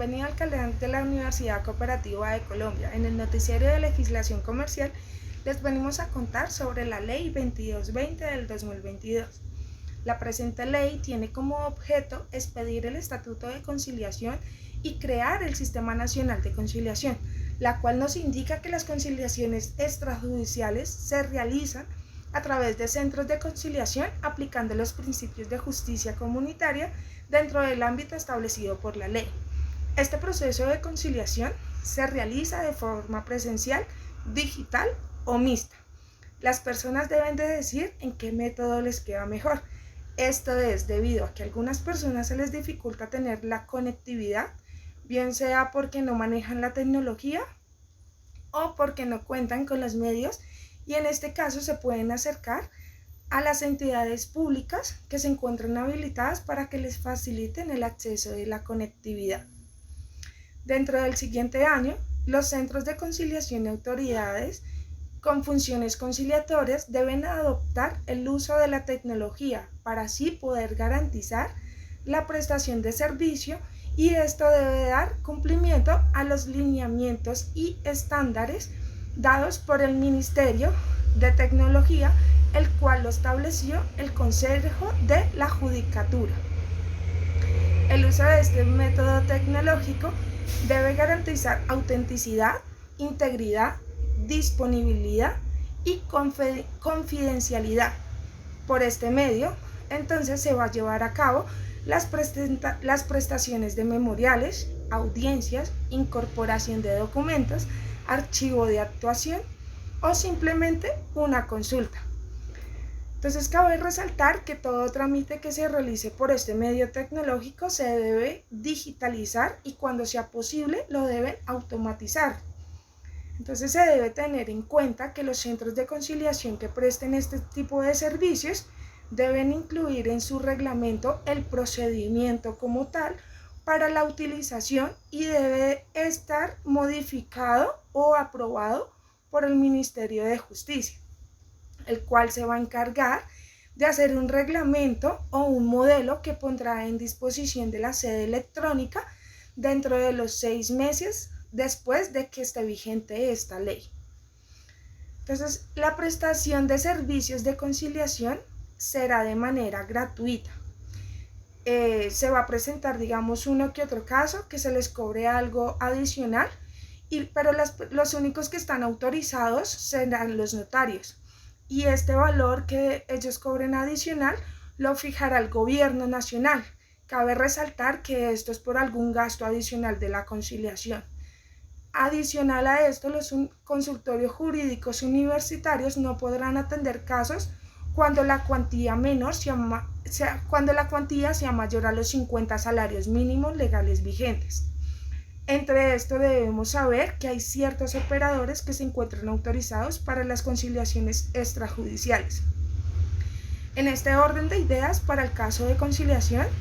Bienvenido al canal de la Universidad Cooperativa de Colombia. En el noticiario de legislación comercial les venimos a contar sobre la Ley 2220 del 2022. La presente ley tiene como objeto expedir el Estatuto de Conciliación y crear el Sistema Nacional de Conciliación, la cual nos indica que las conciliaciones extrajudiciales se realizan a través de centros de conciliación aplicando los principios de justicia comunitaria dentro del ámbito establecido por la ley. Este proceso de conciliación se realiza de forma presencial, digital o mixta. Las personas deben de decir en qué método les queda mejor. Esto es debido a que a algunas personas se les dificulta tener la conectividad, bien sea porque no manejan la tecnología o porque no cuentan con los medios, y en este caso se pueden acercar a las entidades públicas que se encuentran habilitadas para que les faciliten el acceso de la conectividad. Dentro del siguiente año, los centros de conciliación y autoridades con funciones conciliatorias deben adoptar el uso de la tecnología para así poder garantizar la prestación de servicio, y esto debe dar cumplimiento a los lineamientos y estándares dados por el Ministerio de Tecnología, el cual lo estableció el Consejo de la Judicatura. El uso de este método tecnológico debe garantizar autenticidad, integridad, disponibilidad y confidencialidad. Por este medio, entonces se va a llevar a cabo las prestaciones de memoriales, audiencias, incorporación de documentos, archivo de actuación o simplemente una consulta. Entonces cabe resaltar que todo trámite que se realice por este medio tecnológico se debe digitalizar y cuando sea posible lo deben automatizar. Entonces se debe tener en cuenta que los centros de conciliación que presten este tipo de servicios deben incluir en su reglamento el procedimiento como tal para la utilización y debe estar modificado o aprobado por el Ministerio de Justicia, el cual se va a encargar de hacer un reglamento o un modelo que pondrá en disposición de la sede electrónica dentro de los 6 meses después de que esté vigente esta ley. Entonces, la prestación de servicios de conciliación será de manera gratuita. Se va a presentar, digamos, uno que otro caso que se les cobre algo adicional, pero los únicos que están autorizados serán los notarios. Y este valor que ellos cobren adicional lo fijará el gobierno nacional. Cabe resaltar que esto es por algún gasto adicional de la conciliación. Adicional a esto, los consultorios jurídicos universitarios no podrán atender casos cuando la cuantía sea mayor a los 50 salarios mínimos legales vigentes. Entre esto debemos saber que hay ciertos operadores que se encuentran autorizados para las conciliaciones extrajudiciales. En este orden de ideas, para el caso de conciliaciones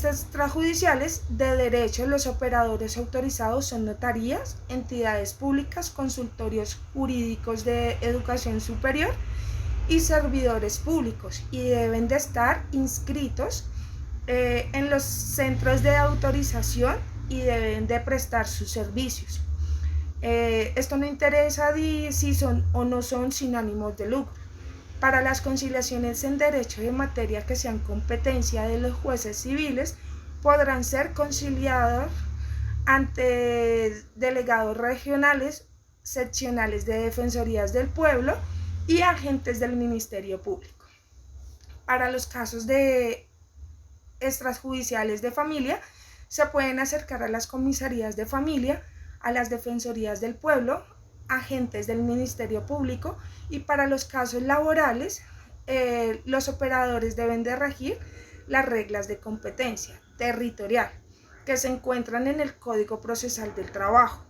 extrajudiciales de derecho, los operadores autorizados son notarías, entidades públicas, consultorios jurídicos de educación superior y servidores públicos, y deben de estar inscritos en los centros de autorización y deben de prestar sus servicios. Esto no interesa si son o no son sin ánimos de lucro. Para las conciliaciones en derecho de materia que sean competencia de los jueces civiles, podrán ser conciliados ante delegados regionales, seccionales de defensorías del pueblo y agentes del Ministerio Público. Para los casos de extrajudiciales de familia, se pueden acercar a las comisarías de familia, a las defensorías del pueblo, agentes del Ministerio Público, y para los casos laborales, los operadores deben de regir las reglas de competencia territorial que se encuentran en el Código Procesal del Trabajo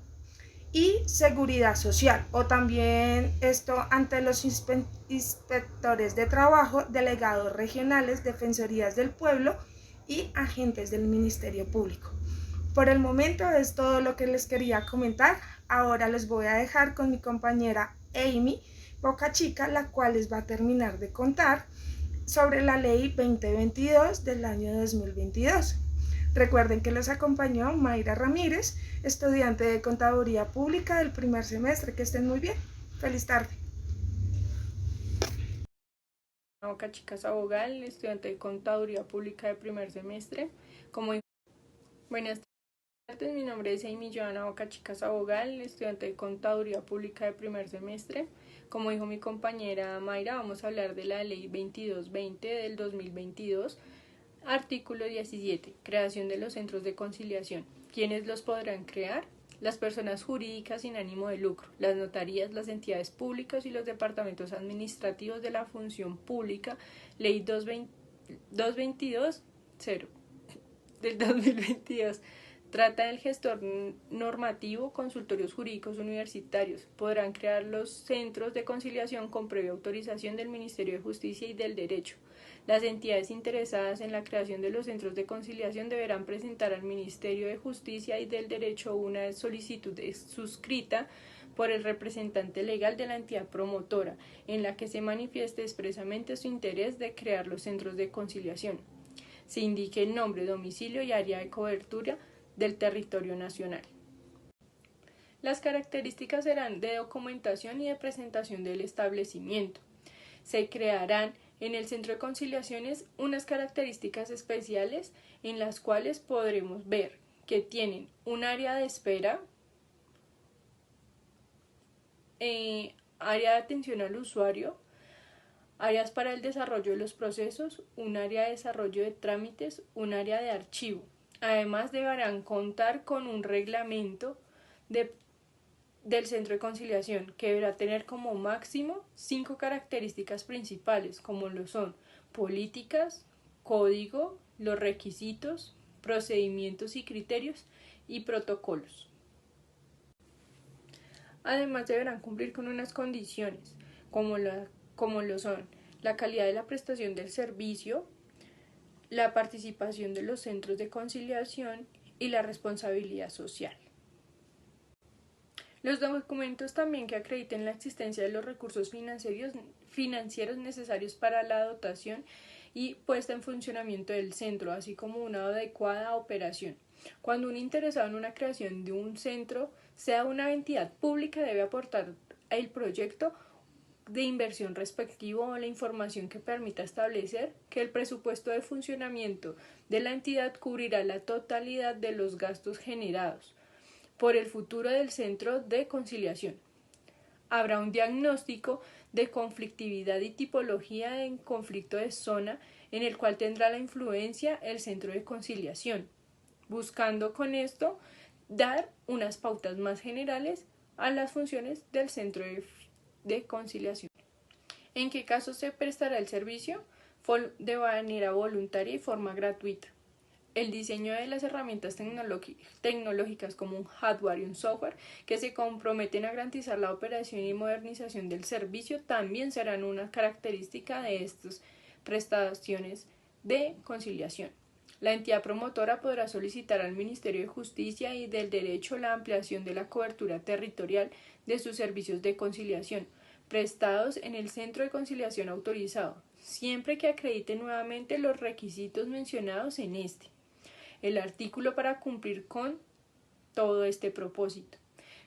y Seguridad Social, o también esto ante los inspectores de trabajo, delegados regionales, defensorías del pueblo y agentes del Ministerio Público. Por el momento es todo lo que les quería comentar. Ahora les voy a dejar con mi compañera Amy Bocachica, la cual les va a terminar de contar sobre la ley 2022 del año 2022. Recuerden que los acompañó Mayra Ramírez, estudiante de Contaduría Pública del primer semestre. Que estén muy bien. Feliz tarde. Chica Sabogal, estudiante de Contaduría Pública de primer semestre. Buenas tardes, mi nombre es Amy Joana Chica Sabogal, estudiante de Contaduría Pública de primer semestre. Como dijo mi compañera Mayra, vamos a hablar de la Ley 2220 del 2022. Artículo 17. Creación de los centros de conciliación. ¿Quiénes los podrán crear? Las personas jurídicas sin ánimo de lucro, las notarías, las entidades públicas y los departamentos administrativos de la función pública. Ley 222 del 2022. Trata del gestor normativo, consultorios jurídicos universitarios. Podrán crear los centros de conciliación con previa autorización del Ministerio de Justicia y del Derecho. Las entidades interesadas en la creación de los centros de conciliación deberán presentar al Ministerio de Justicia y del Derecho una solicitud suscrita por el representante legal de la entidad promotora, en la que se manifieste expresamente su interés de crear los centros de conciliación. Se indique el nombre, domicilio y área de cobertura del territorio nacional. Las características serán de documentación y de presentación del establecimiento. Se crearán en el centro de conciliaciones unas características especiales en las cuales podremos ver que tienen un área de espera, área de atención al usuario, áreas para el desarrollo de los procesos, un área de desarrollo de trámites, un área de archivo. Además, deberán contar con un reglamento del centro de conciliación, que deberá tener como máximo 5 características principales, como lo son políticas, código, los requisitos, procedimientos y criterios y protocolos. Además, deberán cumplir con unas condiciones, como lo son la calidad de la prestación del servicio, la participación de los centros de conciliación y la responsabilidad social. Los documentos también que acrediten la existencia de los recursos financieros necesarios para la dotación y puesta en funcionamiento del centro, así como una adecuada operación. Cuando un interesado en una creación de un centro sea una entidad pública, debe aportar el proyecto de inversión respectivo o la información que permita establecer que el presupuesto de funcionamiento de la entidad cubrirá la totalidad de los gastos generados por el futuro del centro de conciliación. Habrá un diagnóstico de conflictividad y tipología en conflicto de zona en el cual tendrá la influencia el centro de conciliación, buscando con esto dar unas pautas más generales a las funciones del centro de conciliación. ¿En qué casos se prestará el servicio? De manera voluntaria y forma gratuita. El diseño de las herramientas tecnológicas como un hardware y un software que se comprometen a garantizar la operación y modernización del servicio también serán una característica de estas prestaciones de conciliación. La entidad promotora podrá solicitar al Ministerio de Justicia y del Derecho la ampliación de la cobertura territorial de sus servicios de conciliación prestados en el centro de conciliación autorizado, siempre que acredite nuevamente los requisitos mencionados en este. El artículo para cumplir con todo este propósito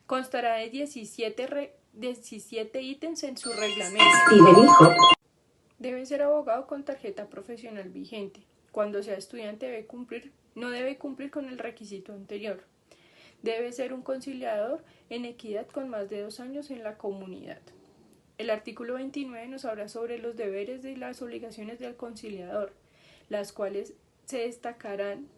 constará de 17 ítems en su reglamento. Debe ser abogado con tarjeta profesional vigente. Cuando sea estudiante no debe cumplir con el requisito anterior. Debe ser un conciliador en equidad con más de 2 años en la comunidad. El artículo 29 nos habla sobre los deberes y las obligaciones del conciliador, las cuales se destacarán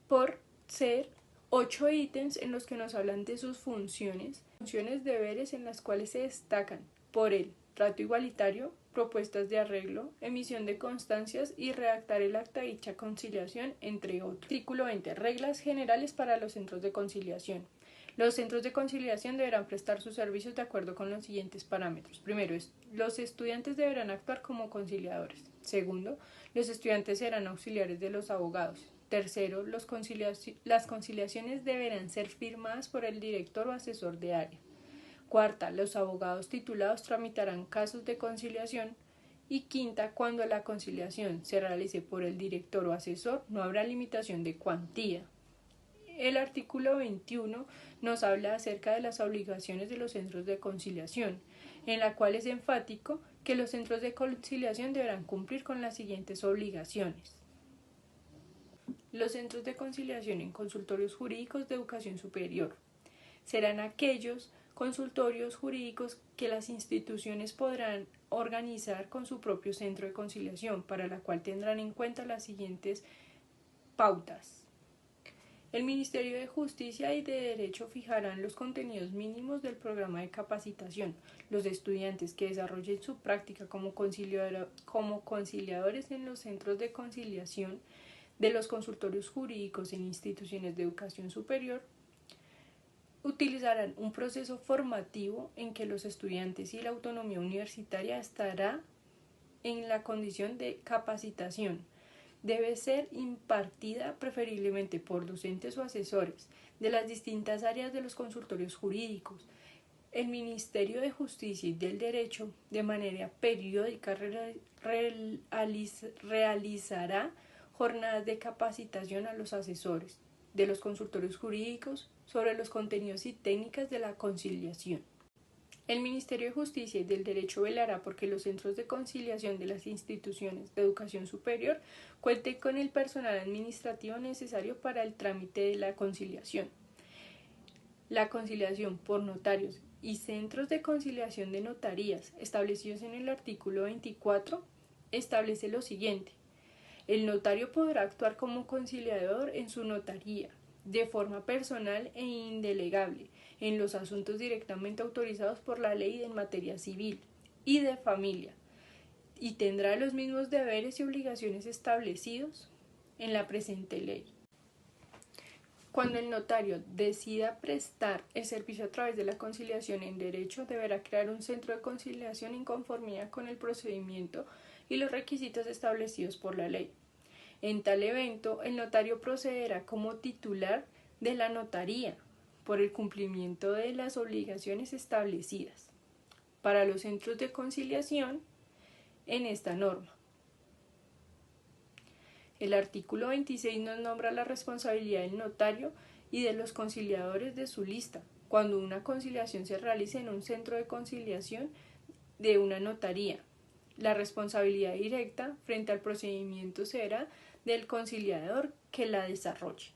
por ser 8 ítems en los que nos hablan de sus funciones, deberes en las cuales se destacan por el trato igualitario, propuestas de arreglo, emisión de constancias y redactar el acta de dicha conciliación, entre otros. Artículo 20. Reglas generales para los centros de conciliación. Los centros de conciliación deberán prestar sus servicios de acuerdo con los siguientes parámetros. Primero, los estudiantes deberán actuar como conciliadores. Segundo, los estudiantes serán auxiliares de los abogados. Tercero, las conciliaciones deberán ser firmadas por el director o asesor de área. Cuarta, los abogados titulados tramitarán casos de conciliación. Y quinta, cuando la conciliación se realice por el director o asesor, no habrá limitación de cuantía. El artículo 21 nos habla acerca de las obligaciones de los centros de conciliación, en la cual es enfático que los centros de conciliación deberán cumplir con las siguientes obligaciones. Los centros de conciliación en consultorios jurídicos de educación superior serán aquellos consultorios jurídicos que las instituciones podrán organizar con su propio centro de conciliación, para la cual tendrán en cuenta las siguientes pautas. El Ministerio de Justicia y de Derecho fijarán los contenidos mínimos del programa de capacitación. Los estudiantes que desarrollen su práctica como conciliadores en los centros de conciliación de los consultorios jurídicos en instituciones de educación superior utilizarán un proceso formativo en que los estudiantes y la autonomía universitaria estará en la condición de capacitación. Debe ser impartida preferiblemente por docentes o asesores de las distintas áreas de los consultorios jurídicos. El Ministerio de Justicia y del Derecho de manera periódica realizará jornadas de capacitación a los asesores de los consultorios jurídicos sobre los contenidos y técnicas de la conciliación. El Ministerio de Justicia y del Derecho velará porque los centros de conciliación de las instituciones de educación superior cuenten con el personal administrativo necesario para el trámite de la conciliación. La conciliación por notarios y centros de conciliación de notarías establecidos en el artículo 24 establece lo siguiente. El notario podrá actuar como conciliador en su notaría, de forma personal e indelegable, en los asuntos directamente autorizados por la ley en materia civil y de familia, y tendrá los mismos deberes y obligaciones establecidos en la presente ley. Cuando el notario decida prestar el servicio a través de la conciliación en derecho, deberá crear un centro de conciliación en conformidad con el procedimiento y los requisitos establecidos por la ley. En tal evento, el notario procederá como titular de la notaría por el cumplimiento de las obligaciones establecidas para los centros de conciliación en esta norma. El artículo 26 nos nombra la responsabilidad del notario y de los conciliadores de su lista cuando una conciliación se realice en un centro de conciliación de una notaría. La responsabilidad directa frente al procedimiento será del conciliador que la desarrolle.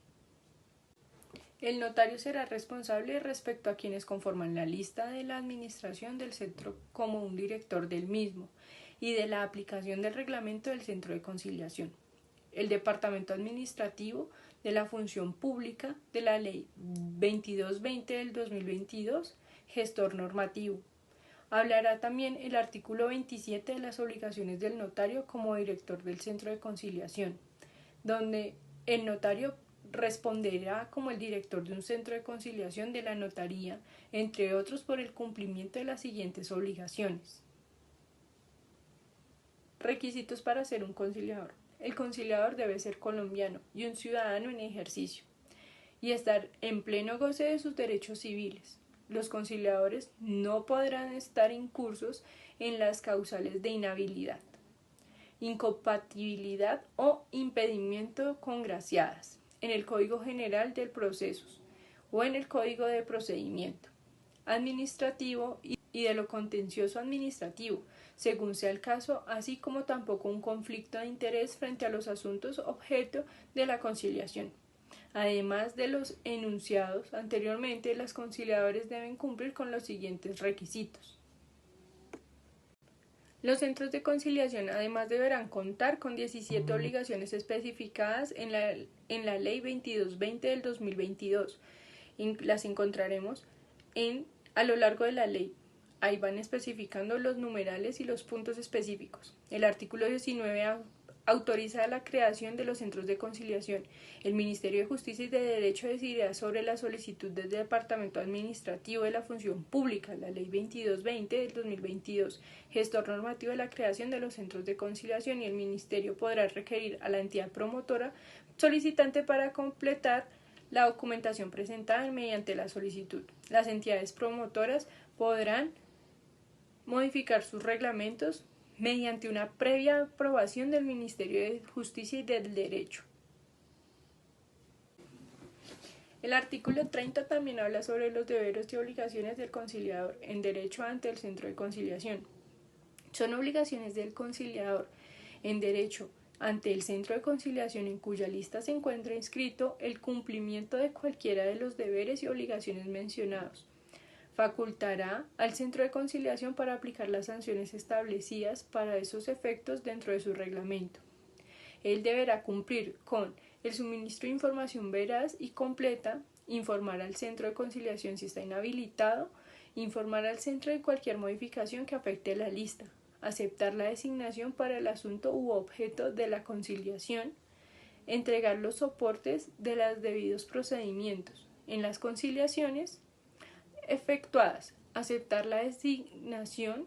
El notario será responsable respecto a quienes conforman la lista de la administración del centro como un director del mismo y de la aplicación del reglamento del centro de conciliación. El Departamento Administrativo de la Función Pública de la Ley 2220 del 2022, gestor normativo. Hablará también el artículo 27 de las obligaciones del notario como director del centro de conciliación, donde el notario responderá como el director de un centro de conciliación de la notaría, entre otros por el cumplimiento de las siguientes obligaciones. Requisitos para ser un conciliador. El conciliador debe ser colombiano y un ciudadano en ejercicio, y estar en pleno goce de sus derechos civiles. Los conciliadores no podrán estar incursos en las causales de inhabilidad, incompatibilidad o impedimento congraciadas en el Código General del Proceso o en el Código de Procedimiento Administrativo y de lo contencioso administrativo, según sea el caso, así como tampoco un conflicto de interés frente a los asuntos objeto de la conciliación. Además de los enunciados anteriormente, los conciliadores deben cumplir con los siguientes requisitos. Los centros de conciliación además deberán contar con 17 obligaciones especificadas en la Ley 2220 del 2022. Las encontraremos a lo largo de la ley. Ahí van especificando los numerales y los puntos específicos. El artículo 19 autoriza la creación de los centros de conciliación. El Ministerio de Justicia y de Derecho decidirá sobre la solicitud del Departamento Administrativo de la Función Pública, la Ley 2220 del 2022, gestor normativo de la creación de los centros de conciliación, y el Ministerio podrá requerir a la entidad promotora solicitante para completar la documentación presentada mediante la solicitud. Las entidades promotoras podrán modificar sus reglamentos mediante una previa aprobación del Ministerio de Justicia y del Derecho. El artículo 30 también habla sobre los deberes y obligaciones del conciliador en derecho ante el Centro de Conciliación. Son obligaciones del conciliador en derecho ante el Centro de Conciliación en cuya lista se encuentra inscrito el cumplimiento de cualquiera de los deberes y obligaciones mencionados. Facultará al Centro de Conciliación para aplicar las sanciones establecidas para esos efectos dentro de su reglamento. Él deberá cumplir con el suministro de información veraz y completa, informar al Centro de Conciliación si está inhabilitado, informar al Centro de cualquier modificación que afecte la lista, aceptar la designación para el asunto u objeto de la conciliación, entregar los soportes de los debidos procedimientos en las conciliaciones efectuadas, aceptar la designación,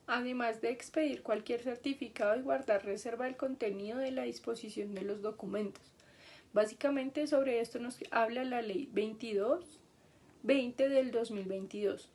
además de expedir cualquier certificado y guardar reserva del contenido de la disposición de los documentos. Básicamente sobre esto nos habla la Ley 22-20 del 2022.